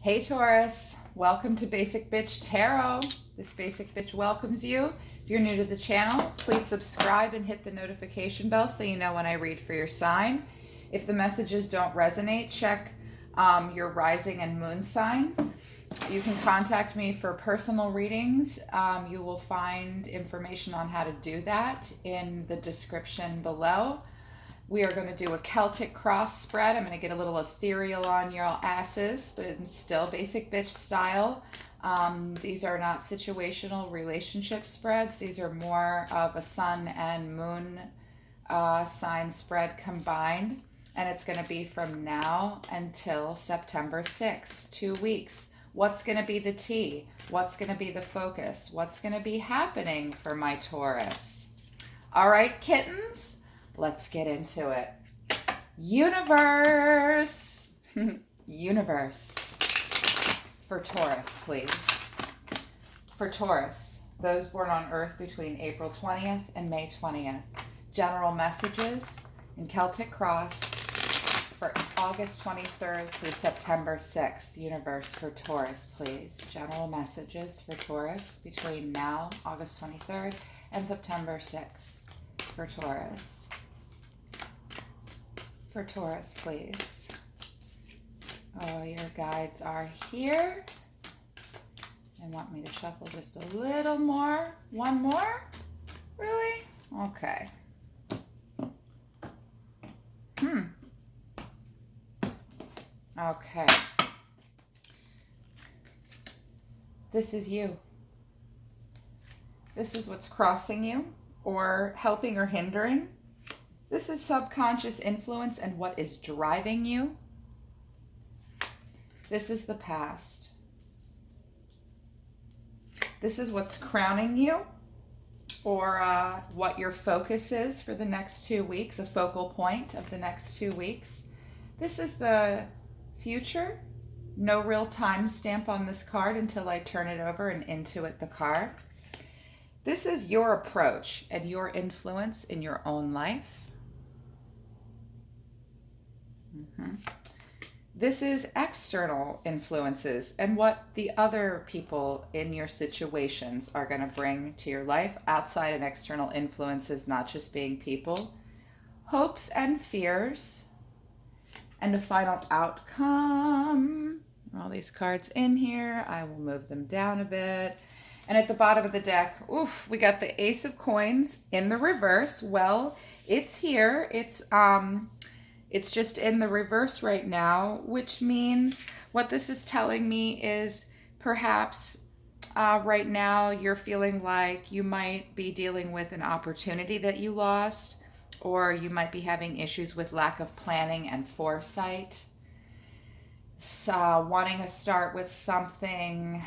Hey Taurus, welcome to Basic Bitch Tarot. This Basic Bitch welcomes you. If you're new to the channel, please subscribe and hit the notification bell so you know when I read for your sign. If the messages don't resonate, check your rising and moon sign. You can contact me for personal readings. You will find information on how to do that in the description below. We are going to do a Celtic cross spread. I'm going to get a little ethereal on your asses, but it's still basic bitch style. These are not situational relationship spreads. These are more of a sun and moon sign spread combined. And it's going to be from now until September 6th, 2 weeks. What's going to be the tea? What's going to be the focus? What's going to be happening for my Taurus? All right, kittens. Let's get into it. Universe. Universe. For Taurus, please. For Taurus, those born on Earth between April 20th and May 20th. General messages in Celtic Cross for August 23rd through September 6th. Universe for Taurus, please. General messages for Taurus between now, August 23rd, and September 6th. For Taurus. For Taurus, please. Oh, your guides are here. They want me to shuffle just a little more. One more? Really? Okay. Okay. This is you. This is what's crossing you or helping or hindering. This is subconscious influence and what is driving you. This is the past. This is what's crowning you or what your focus is for the next 2 weeks, a focal point of the next 2 weeks. This is the future. No real time stamp on this card until I turn it over and intuit the card. This is your approach and your influence in your own life. This is external influences and what the other people in your situations are going to bring to your life. Outside and external influences, not just being people. Hopes and fears. And a final outcome. All these cards in here. I will move them down a bit. And at the bottom of the deck, oof, we got the Ace of Coins in the reverse. Well, it's here. It's just in the reverse right now, which means what this is telling me is perhaps right now you're feeling like you might be dealing with an opportunity that you lost, or you might be having issues with lack of planning and foresight. So wanting to start with something,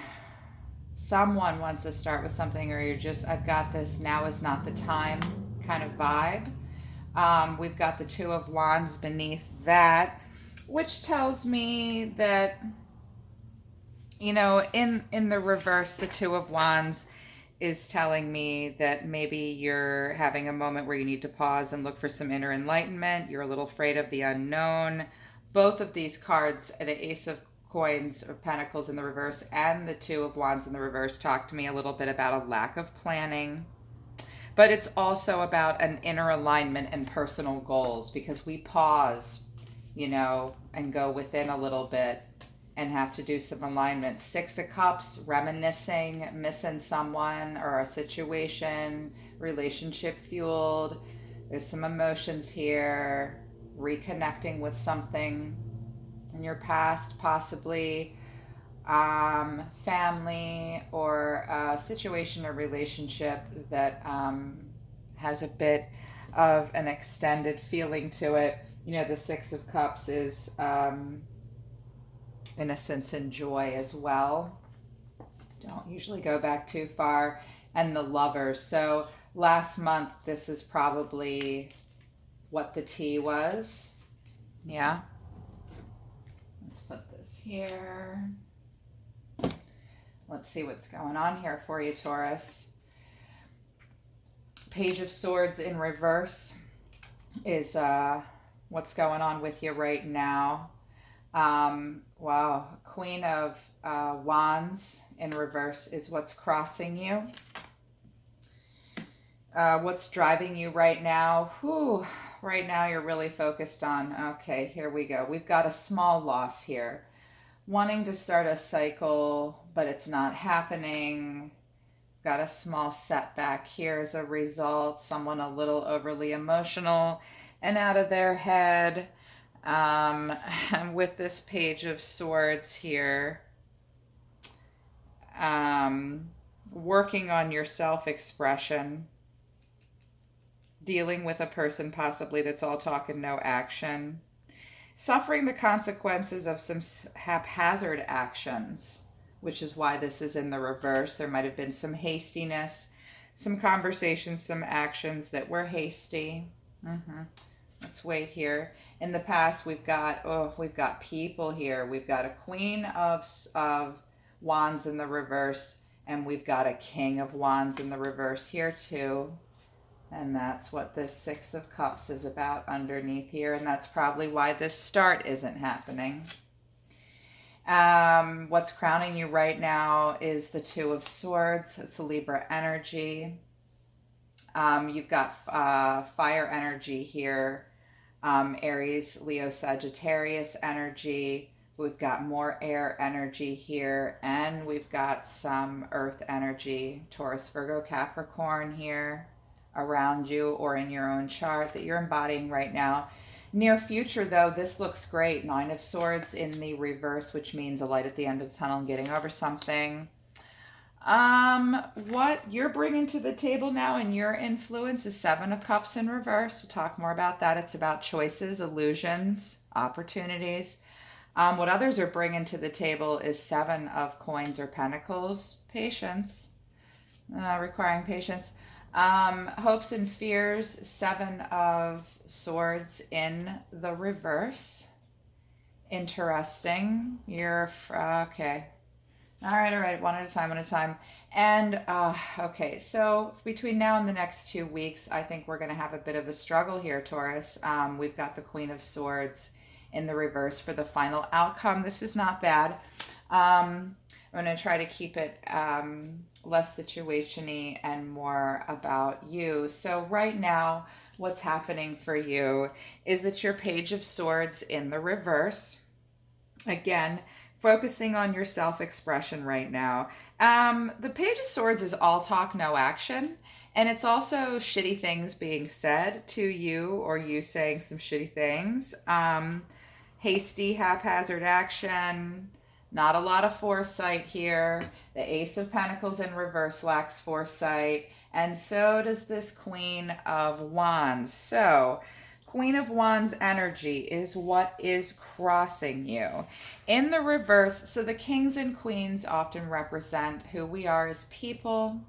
someone wants to start with something, or you're just, I've got this, now is not the time kind of vibe. We've got the Two of Wands beneath that, which tells me that, you know, in the reverse, the Two of Wands is telling me that maybe you're having a moment where you need to pause and look for some inner enlightenment. You're a little afraid of the unknown. Both of these cards, the Ace of Coins or Pentacles in the reverse and the Two of Wands in the reverse, talk to me a little bit about a lack of planning. But it's also about an inner alignment and personal goals, because we pause, you know, and go within a little bit and have to do some alignment. Six of Cups, reminiscing, missing someone or a situation, relationship fueled. There's some emotions here, reconnecting with something in your past, possibly family or a situation or relationship that has a bit of an extended feeling to it. You know, the Six of Cups is innocence and joy as well. Don't usually go back too far. And the Lovers. So last month, this is probably what the tea was. Yeah. Let's put this here. Let's see what's going on here for you, Taurus. Page of Swords in reverse is what's going on with you right now. Wow, Queen of Wands in reverse is what's crossing you. What's driving you right now? Whew, right now you're really focused on, okay, here we go. We've got a small loss here. Wanting to start a cycle, but it's not happening. Got a small setback here as a result. Someone a little overly emotional and out of their head. And with this Page of Swords here, working on your self-expression, dealing with a person possibly that's all talk and no action, suffering the consequences of some haphazard actions, which is why this is in the reverse. There might have been some hastiness, some conversations, some actions that were hasty. Let's wait here. In the past, we've got people here. We've got a Queen of Wands in the reverse, and we've got a King of Wands in the reverse here too. And that's what this Six of Cups is about underneath here, and that's probably why this start isn't happening. What's crowning you right now is the Two of Swords. It's a Libra energy. You've got fire energy here, Aries, Leo, Sagittarius energy. We've got more air energy here, and we've got some earth energy, Taurus, Virgo, Capricorn here around you or in your own chart that you're embodying right now. Near future, though, this looks great. Nine of Swords in the reverse, which means a light at the end of the tunnel and getting over something. What you're bringing to the table now and your influence is Seven of Cups in reverse. We'll talk more about that. It's about choices, illusions, opportunities. What others are bringing to the table is Seven of Coins or Pentacles. Patience, requiring patience. Hopes and fears, Seven of Swords in the reverse. Interesting. You're, okay. All right, one at a time, And, okay, so between now and the next 2 weeks, I think we're going to have a bit of a struggle here, Taurus. We've got the Queen of Swords in the reverse for the final outcome. This is not bad. I'm going to try to keep it less situation-y and more about you. So right now, what's happening for you is that your Page of Swords in the reverse, again, focusing on your self-expression right now. The Page of Swords is all talk, no action. And it's also shitty things being said to you or you saying some shitty things. Hasty, haphazard action. Not a lot of foresight here. The Ace of Pentacles in reverse lacks foresight. And so does this Queen of Wands. So, Queen of Wands energy is what is crossing you. In the reverse, so the kings and queens often represent who we are as people.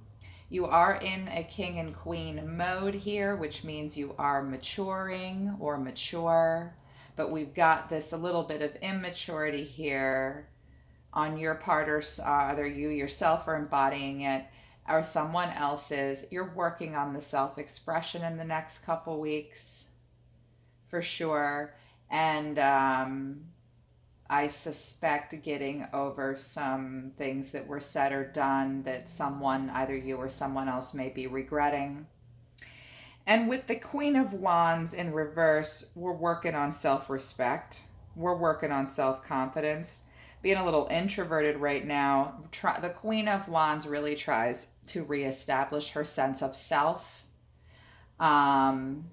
You are in a king and queen mode here, which means you are maturing or mature. But we've got this a little bit of immaturity here on your part, or either you yourself are embodying it or someone else's. You're working on the self-expression in the next couple weeks for sure. And I suspect getting over some things that were said or done that someone, either you or someone else, may be regretting. And with the Queen of Wands in reverse, we're working on self-respect. We're working on self-confidence. Being a little introverted right now, the Queen of Wands really tries to reestablish her sense of self, and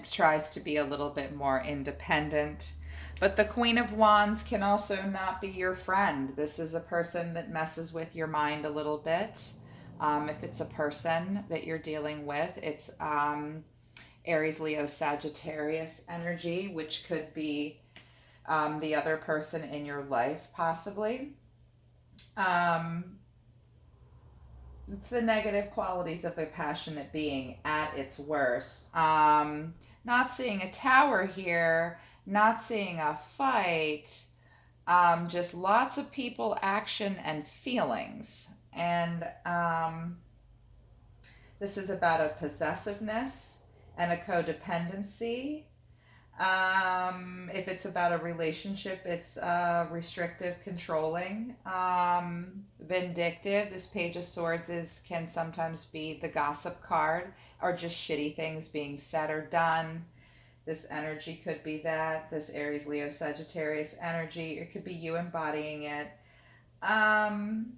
tries to be a little bit more independent. But the Queen of Wands can also not be your friend. This is a person that messes with your mind a little bit. If it's a person that you're dealing with, it's Aries, Leo, Sagittarius energy, which could be the other person in your life, possibly. It's the negative qualities of a passionate being at its worst. Not seeing a tower here, not seeing a fight, just lots of people, action, and feelings. And this is about a possessiveness and a codependency. If it's about a relationship, it's restrictive, controlling, vindictive. This Page of Swords can sometimes be the gossip card, or just shitty things being said or done. This energy could be that, this Aries, Leo, Sagittarius energy. It could be you embodying it. Um,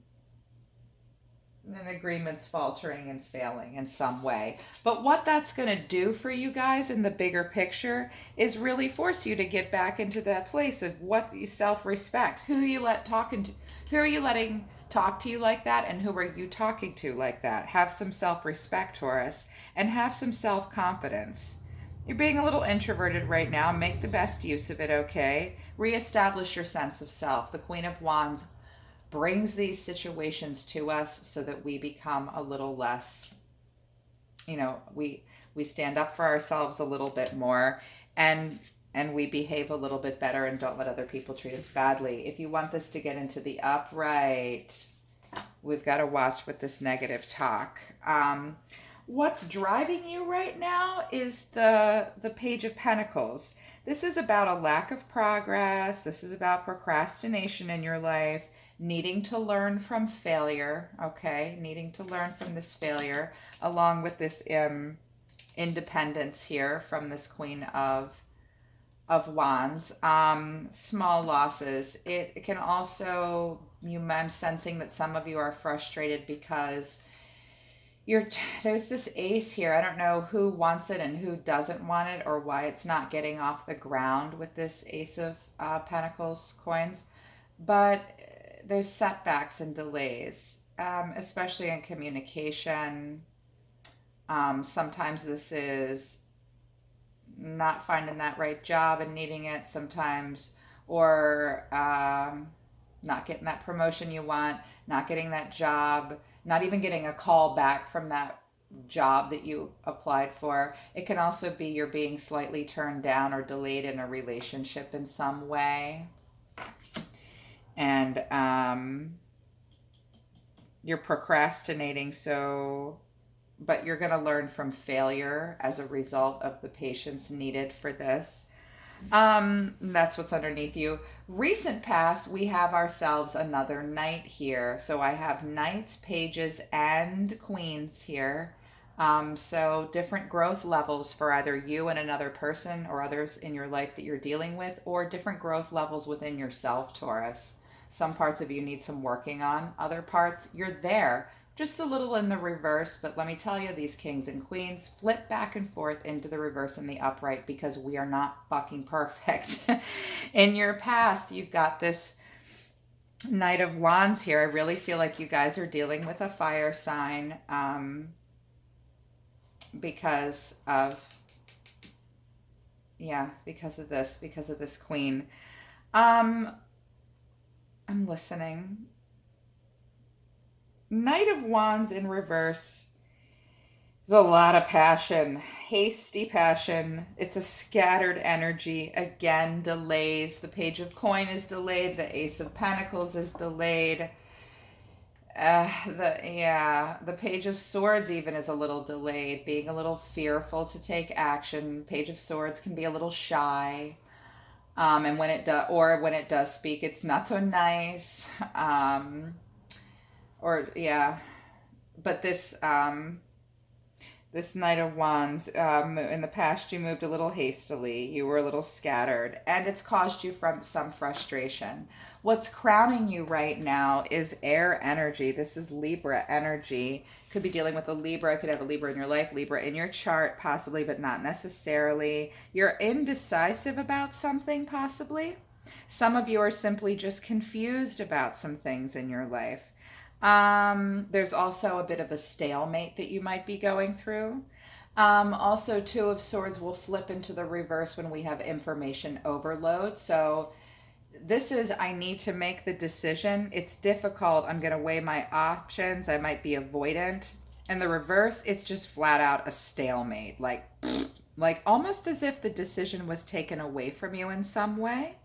and agreements faltering and failing in some way. But what that's going to do for you guys in the bigger picture is really force you to get back into that place of what you self-respect. Who you let talking to, who are you letting talk to you like that, and who are you talking to like that? Have some self-respect, Taurus, and have some self-confidence. You're being a little introverted right now. Make the best use of it, okay? Reestablish your sense of self. The Queen of Wands brings these situations to us so that we become a little less, we stand up for ourselves a little bit more, and we behave a little bit better and don't let other people treat us badly. If you want this to get into the upright, we've got to watch with this negative talk. What's driving you right now is the Page of Pentacles. This is about a lack of progress. This is about procrastination in your life, needing to learn from failure, okay? Needing to learn from this failure, along with this independence here from this Queen of Wands. Small losses. It can also, I'm sensing that some of you are frustrated because there's this ace here. I don't know who wants it and who doesn't want it, or why it's not getting off the ground with this Ace of Pentacles coins. But there's setbacks and delays, especially in communication. Sometimes this is not finding that right job and needing it sometimes, or not getting that promotion you want, not getting that job, not even getting a call back from that job that you applied for. It can also be you're being slightly turned down or delayed in a relationship in some way. And you're procrastinating, but you're going to learn from failure as a result of the patience needed for this. That's what's underneath you. Recent past, we have ourselves another knight here. So I have knights, pages, and queens here. So different growth levels for either you and another person, or others in your life that you're dealing with, or different growth levels within yourself, Taurus. Some parts of you need some working on. Other parts, you're there. Just a little in the reverse, but let me tell you, these kings and queens flip back and forth into the reverse and the upright because we are not fucking perfect. In your past, you've got this Knight of Wands here. I really feel like you guys are dealing with a fire sign because of this queen. I'm listening. Knight of Wands in reverse is a lot of passion, hasty passion. It's a scattered energy. Again, delays. The Page of Coin is delayed. The Ace of Pentacles is delayed. The Page of Swords even is a little delayed, being a little fearful to take action. Page of Swords can be a little shy. And when it does speak, it's not so nice. But this Knight of Wands, in the past you moved a little hastily, you were a little scattered, and it's caused you from some frustration. What's crowning you right now is air energy. This is Libra energy. Could be dealing with a Libra, could have a Libra in your life, Libra in your chart, possibly, but not necessarily. You're indecisive about something, possibly. Some of you are simply just confused about some things in your life. There's also a bit of a stalemate that you might be going through. Also, Two of Swords will flip into the reverse when we have information overload. So this is, I need to make the decision. It's difficult. I'm going to weigh my options. I might be avoidant. And the reverse, it's just flat out a stalemate. Like almost as if the decision was taken away from you in some way.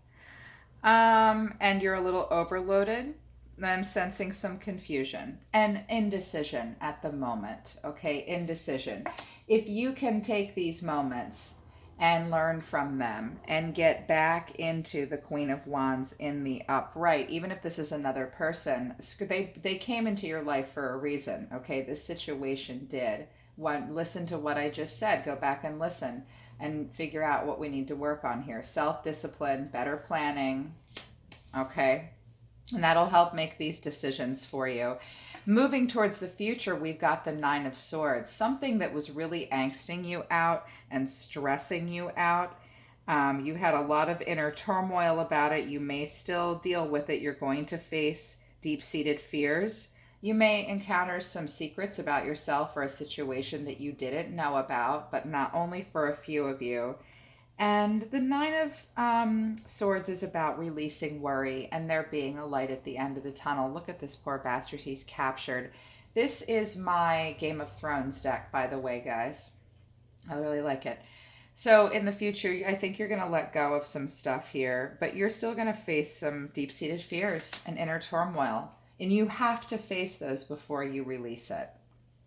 And you're a little overloaded. I'm sensing some confusion and indecision at the moment. Okay, indecision. If you can take these moments and learn from them and get back into the Queen of Wands in the upright. Even if this is another person, they came into your life for a reason. Okay, this situation did. Listen to what I just said. Go back and listen and figure out what we need to work on here. Self-discipline, better planning. Okay, and that'll help make these decisions for you. Moving towards the future, we've got the Nine of Swords, something that was really angsting you out and stressing you out. You had a lot of inner turmoil about it. You may still deal with it. You're going to face deep-seated fears. You may encounter some secrets about yourself or a situation that you didn't know about, but not only for a few of you. And the Nine of Swords is about releasing worry and there being a light at the end of the tunnel. Look at this poor bastard. He's captured. This is my Game of Thrones deck, by the way, guys. I really like it. So in the future, I think you're going to let go of some stuff here, but you're still going to face some deep-seated fears and inner turmoil. And you have to face those before you release it.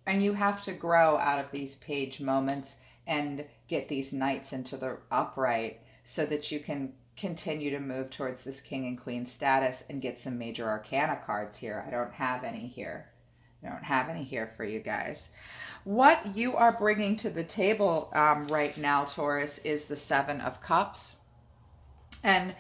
And you have to grow out of these page moments and get these knights into the upright so that you can continue to move towards this king and queen status and get some major arcana cards here. I don't have any here. I don't have any here for you guys. What you are bringing to the table right now, Taurus, is the Seven of Cups. And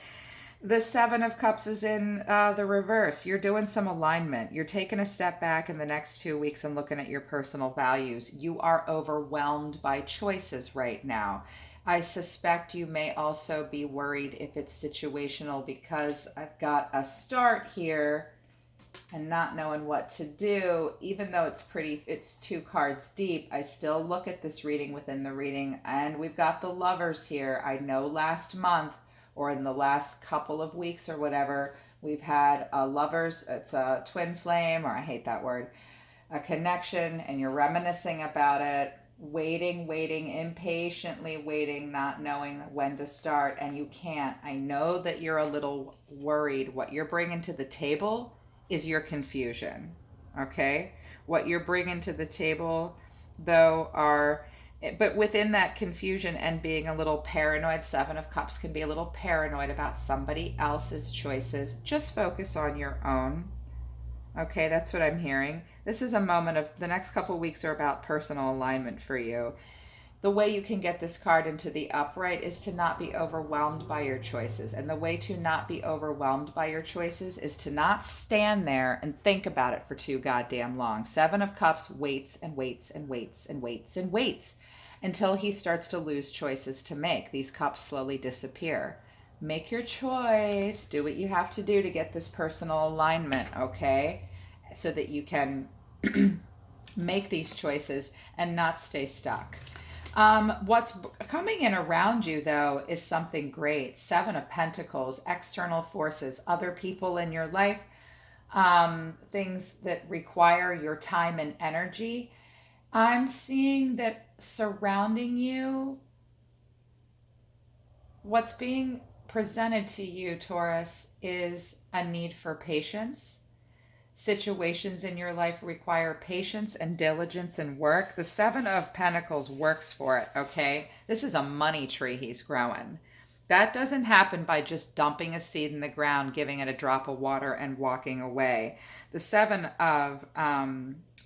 the Seven of Cups is in the reverse. You're doing some alignment. You're taking a step back in the next 2 weeks and looking at your personal values. You are overwhelmed by choices right now. I suspect you may also be worried if it's situational because I've got a start here and not knowing what to do. Even though it's 2 cards deep, I still look at this reading within the reading, and we've got the Lovers here. I know last month or in the last couple of weeks or whatever, we've had a lovers, it's a twin flame, or I hate that word, a connection, and you're reminiscing about it, waiting, impatiently waiting, not knowing when to start, and you can't. I know that you're a little worried. What you're bringing to the table is your confusion, okay? What you're bringing to the table, though, but within that confusion and being a little paranoid, Seven of Cups can be a little paranoid about somebody else's choices. Just focus on your own. Okay, that's what I'm hearing. This is a moment of, the next couple weeks are about personal alignment for you. The way you can get this card into the upright is to not be overwhelmed by your choices. And the way to not be overwhelmed by your choices is to not stand there and think about it for too goddamn long. Seven of Cups waits and waits and waits and waits and waits until he starts to lose choices to make. These cups slowly disappear. Make your choice. Do what you have to do to get this personal alignment, okay? So that you can make these choices and not stay stuck. What's coming in around you, though, is something great. Seven of Pentacles, external forces, other people in your life, things that require your time and energy. I'm seeing that surrounding you, what's being presented to you, Taurus, is a need for patience. Situations in your life require patience and diligence and work. The Seven of Pentacles works for it, okay? This is a money tree he's growing. That doesn't happen by just dumping a seed in the ground, giving it a drop of water, and walking away. The Seven of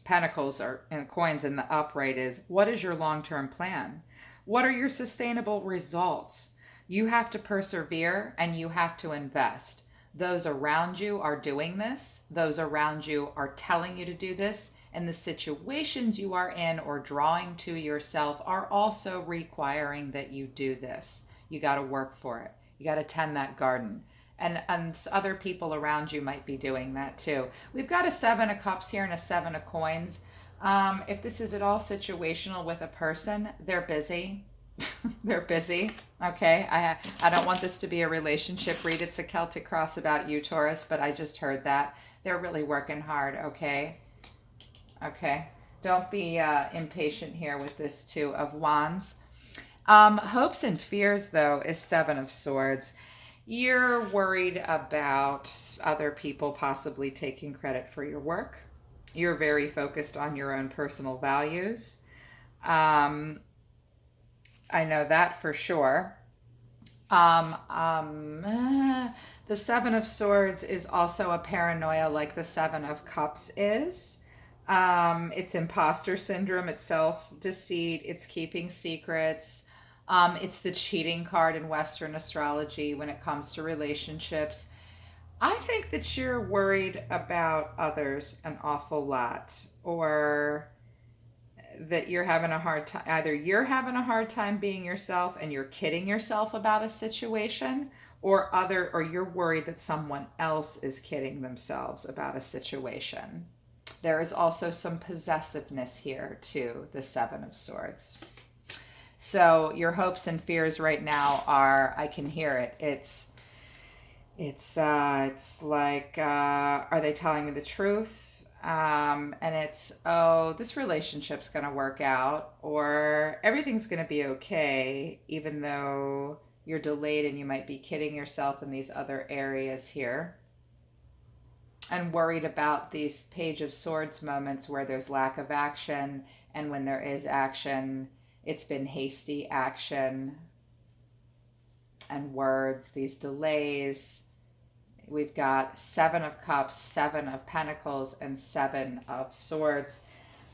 Pentacles and coins in the upright is, what is your long-term plan? What are your sustainable results? You have to persevere and you have to invest. Those around you are doing this. Those around you are telling you to do this. And the situations you are in or drawing to yourself are also requiring that you do this. You got to work for it. You got to tend that garden. And other people around you might be doing that too. We've got a Seven of Cups here and a Seven of Coins. If this is at all situational with a person, they're busy. They're busy. Okay. I don't want this to be a relationship read. It's a Celtic cross about you, Taurus, but I just heard that. They're really working hard. Okay. Okay. Don't be impatient here with this Two of Wands. Hopes and fears, though, is Seven of Swords. You're worried about other people possibly taking credit for your work. You're very focused on your own personal values. I know that for sure. Um, um, uh, the Seven of Swords is also a paranoia like the Seven of Cups is. It's imposter syndrome, it's self deceit, it's keeping secrets. It's the cheating card in Western astrology when it comes to relationships. I think that you're worried about others an awful lot, or that you're having a hard time. Either you're having a hard time being yourself and you're kidding yourself about a situation, or you're worried that someone else is kidding themselves about a situation. There is also some possessiveness here too, the Seven of Swords. So your hopes and fears right now are, I can hear it. It's like, are they telling me the truth? And it's, oh, this relationship's going to work out, or everything's going to be okay, even though you're delayed and you might be kidding yourself in these other areas here. And worried about these Page of Swords moments where there's lack of action, and when there is action, it's been hasty action and words, these delays. We've got Seven of Cups, Seven of Pentacles, and Seven of Swords.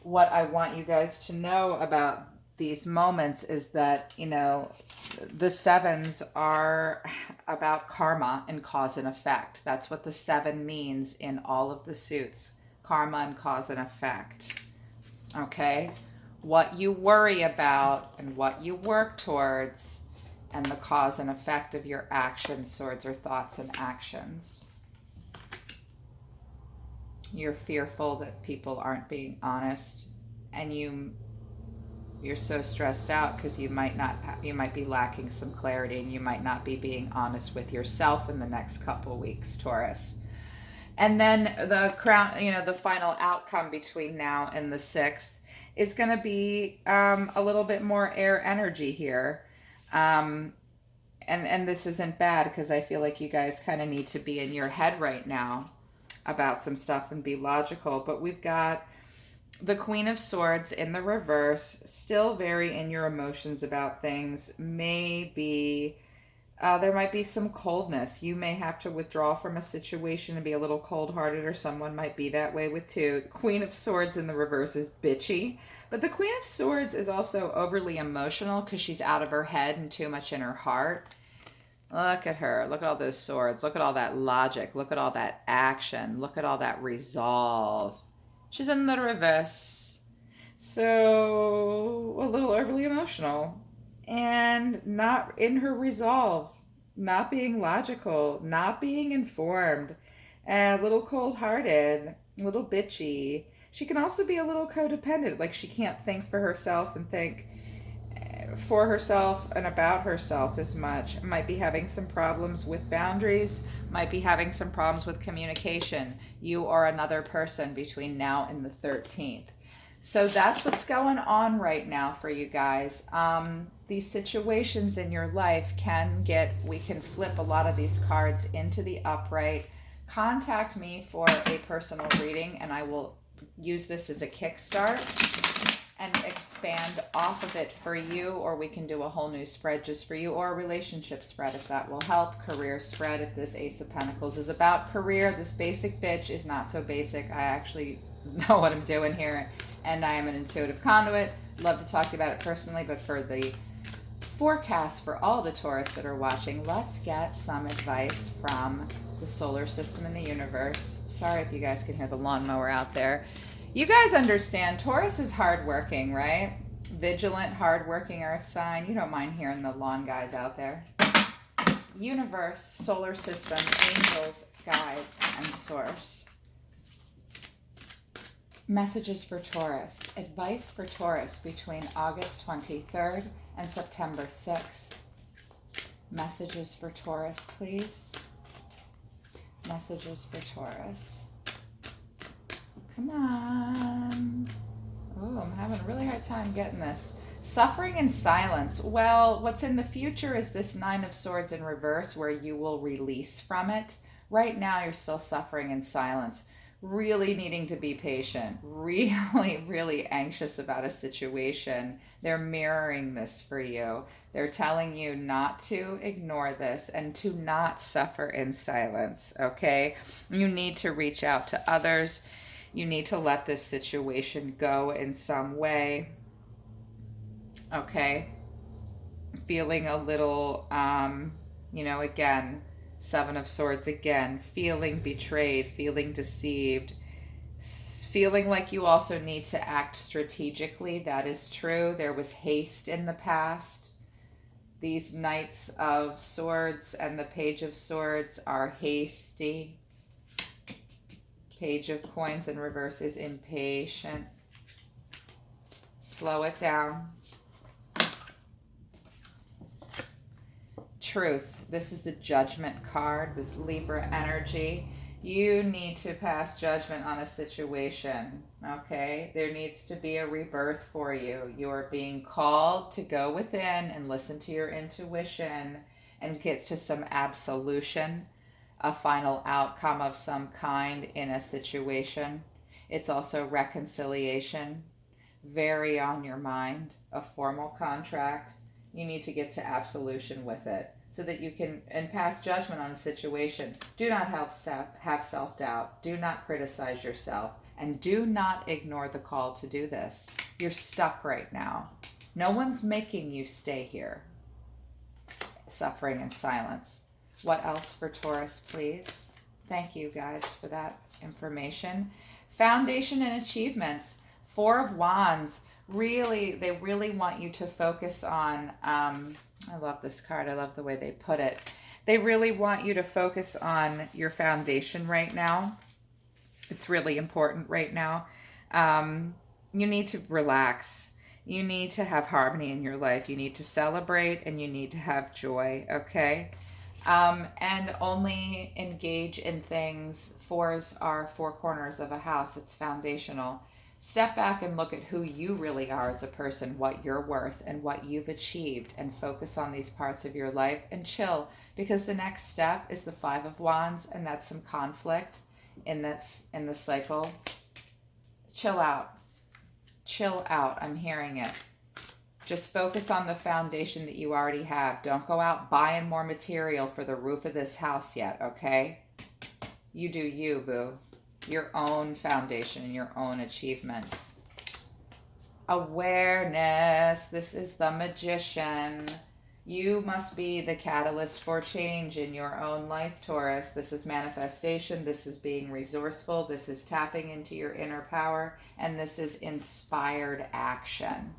What I want you guys to know about these moments is that, the sevens are about karma and cause and effect. That's what the seven means in all of the suits, karma and cause and effect. Okay? What you worry about and what you work towards, and the cause and effect of your actions, swords, or thoughts and actions. You're fearful that people aren't being honest, and you're so stressed out because you might be lacking some clarity, and you might not be being honest with yourself in the next couple weeks, Taurus. And then the crown, the final outcome between now and the 6th is going to be a little bit more air energy here. And this isn't bad, because I feel like you guys kind of need to be in your head right now about some stuff and be logical. But we've got the Queen of Swords in the reverse, still very in your emotions about things. Maybe there might be some coldness. You may have to withdraw from a situation and be a little cold-hearted, or someone might be that way with too. The Queen of Swords in the reverse is bitchy. But the Queen of Swords is also overly emotional because she's out of her head and too much in her heart. Look at her. Look at all those swords. Look at all that logic. Look at all that action. Look at all that resolve. She's in the reverse. So, a little overly emotional. And not in her resolve. Not being logical. Not being informed. And a little cold-hearted. A little bitchy. She can also be a little codependent. Like, she can't think for herself and think for herself and about herself as much. Might be having some problems with boundaries, might be having some problems with communication. You or another person between now and the 13th. So that's what's going on right now for you guys. These situations in your life we can flip a lot of these cards into the upright. Contact me for a personal reading, and I will use this as a kickstart and expand off of it for you, or we can do a whole new spread just for you, or a relationship spread if that will help. Career spread if this Ace of Pentacles is about career. This basic bitch is not so basic. I actually know what I'm doing here, and I am an intuitive conduit. Love to talk to you about it personally, but for the forecast for all the Taurus that are watching, let's get some advice from the solar system and the universe. Sorry if you guys can hear the lawnmower out there. You guys understand, Taurus is hardworking, right? Vigilant, hardworking earth sign. You don't mind hearing the lawn guys out there. Universe, solar system, angels, guides, and source. Messages for Taurus. Advice for Taurus between August 23rd and September 6th. Messages for Taurus, please. Messages for Taurus. Come on. Oh, I'm having a really hard time getting this. Suffering in silence. Well, what's in the future is this Nine of Swords in reverse, where you will release from it. Right now, you're still suffering in silence. really needing to be patient, really, really anxious about a situation. They're mirroring this for you. They're telling you not to ignore this and to not suffer in silence, okay? You need to reach out to others. You need to let this situation go in some way, okay? Feeling a little, again, Seven of Swords again, feeling betrayed, feeling deceived, feeling like you also need to act strategically. That is true. There was haste in the past. These Knights of Swords and the Page of Swords are hasty. Page of Coins in reverse is impatient. Slow it down. Truth. This is the Judgment card, this Libra energy. You need to pass judgment on a situation, okay? There needs to be a rebirth for you. You are being called to go within and listen to your intuition and get to some absolution, a final outcome of some kind in a situation. It's also reconciliation, very on your mind, a formal contract. You need to get to absolution with it so that you can and pass judgment on a situation. Do not have self-doubt. Do not criticize yourself. And do not ignore the call to do this. You're stuck right now. No one's making you stay here. Suffering in silence. What else for Taurus, please? Thank you guys for that information. Foundation and achievements. Four of Wands. They really want you to focus on, I love this card. I love the way they put it. They really want you to focus on your foundation right now. It's really important right now. You need to relax. You need to have harmony in your life. You need to celebrate and you need to have joy, okay? And only engage in things. Fours are four corners of a house. It's foundational. Step back and look at who you really are as a person, what you're worth and what you've achieved, and focus on these parts of your life and chill, because the next step is the Five of Wands, and that's some conflict in the cycle. Chill out. Chill out. I'm hearing it. Just focus on the foundation that you already have. Don't go out buying more material for the roof of this house yet, okay? You do you, boo. Your own foundation and your own achievements. Awareness. This is the Magician. You must be the catalyst for change in your own life, Taurus. This is manifestation. This is being resourceful. This is tapping into your inner power. And this is inspired action.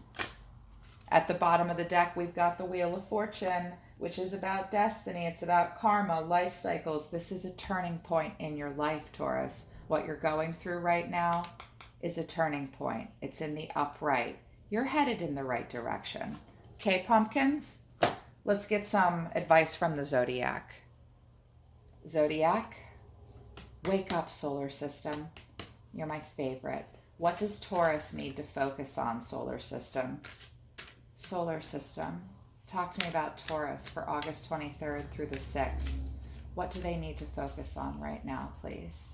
At the bottom of the deck, we've got the Wheel of Fortune, which is about destiny. It's about karma, life cycles. This is a turning point in your life, Taurus. What you're going through right now is a turning point. It's in the upright. You're headed in the right direction. Okay, pumpkins? Let's get some advice from the Zodiac. Zodiac, wake up, solar system. You're my favorite. What does Taurus need to focus on, solar system? Solar system. Talk to me about Taurus for August 23rd through the 6th. What do they need to focus on right now, please?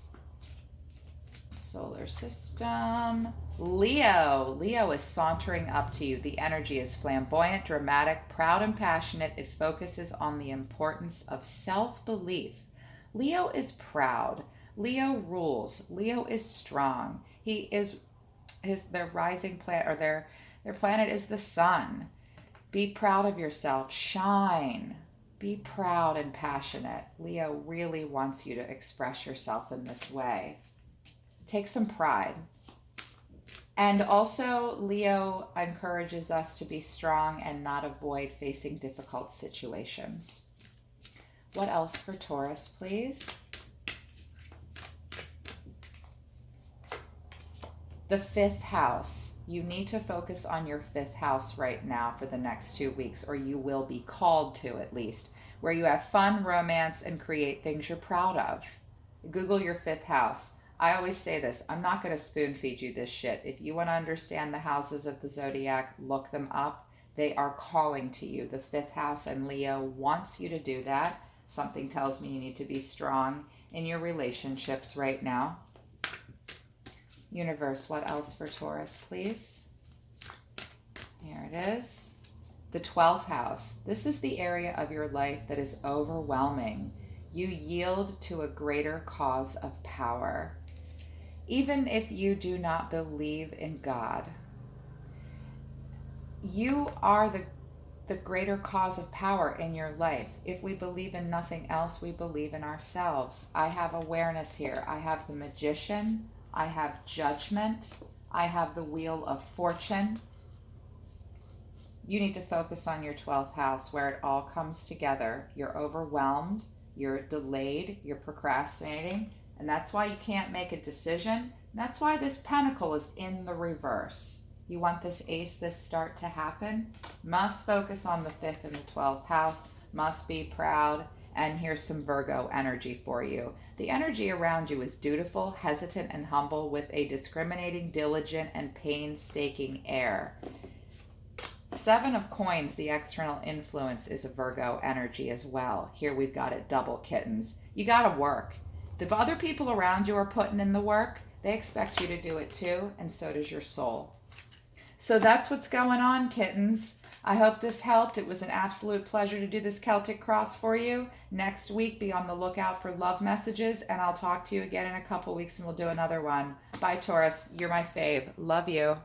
Solar system. Leo. Leo is sauntering up to you. The energy is flamboyant, dramatic, proud, and passionate. It focuses on the importance of self-belief. Leo is proud. Leo rules. Leo is strong. Their rising planet, or their planet is the sun. Be proud of yourself. Shine. Be proud and passionate. Leo really wants you to express yourself in this way. Take some pride. And also, Leo encourages us to be strong and not avoid facing difficult situations. What else for Taurus, please? The 5th house. You need to focus on your 5th house right now for the next 2 weeks, or you will be called to, at least, where you have fun, romance, and create things you're proud of. Google your 5th house. I always say this, I'm not going to spoon feed you this shit. If you want to understand the houses of the Zodiac, look them up. They are calling to you. The 5th house, and Leo wants you to do that. Something tells me you need to be strong in your relationships right now. Universe, what else for Taurus, please? Here it is. The 12th house. This is the area of your life that is overwhelming. You yield to a greater cause of power. Even if you do not believe in God, you are the greater cause of power in your life. If we believe in nothing else, we believe in ourselves. I have awareness here. I have the Magician. I have Judgment. I have the Wheel of Fortune. You need to focus on your 12th house where it all comes together. You're overwhelmed. You're delayed. You're procrastinating. And that's why you can't make a decision. That's why this Pentacle is in the reverse. You want this Ace, this start to happen? Must focus on the 5th and the 12th house. Must be proud. And here's some Virgo energy for you. The energy around you is dutiful, hesitant, and humble with a discriminating, diligent, and painstaking air. 7 of Coins, the external influence, is a Virgo energy as well. Here we've got it double, kittens. You got to work. The other people around you are putting in the work. They expect you to do it too, and so does your soul. So that's what's going on, kittens. I hope this helped. It was an absolute pleasure to do this Celtic cross for you. Next week, be on the lookout for love messages, and I'll talk to you again in a couple weeks, and we'll do another one. Bye, Taurus. You're my fave. Love you.